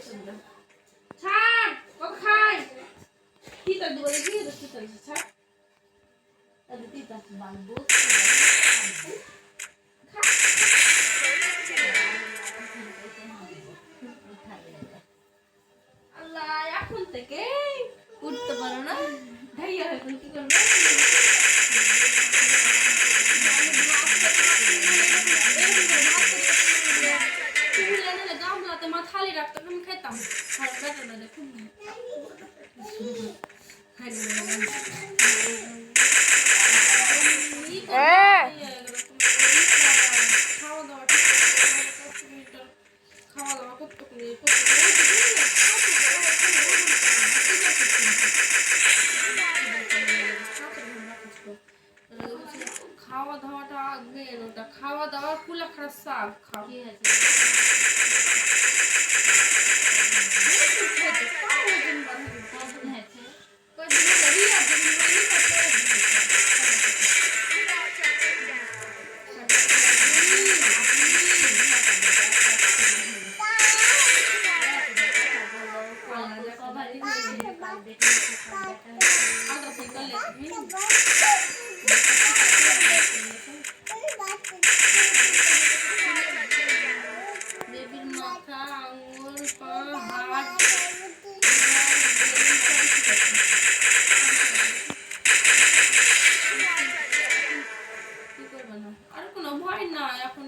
ছাড় ও খাই তিতা দিব দেখি তো তিতা দিছে ছাড় আরে তিতা বালবো আল্লাহ এখন থেকে উঠতে পারো না ভাইয়া এখন কি করবে গামলাতে মা থালি রাখতো আমি খেতাম খুব খাওয়া দাওয়া করতে খাওয়া দাওয়াটা মেন ওটা খাওয়া দাওয়া কুলা খারাপ সাপ খাও আর কোনো ভয় না এখন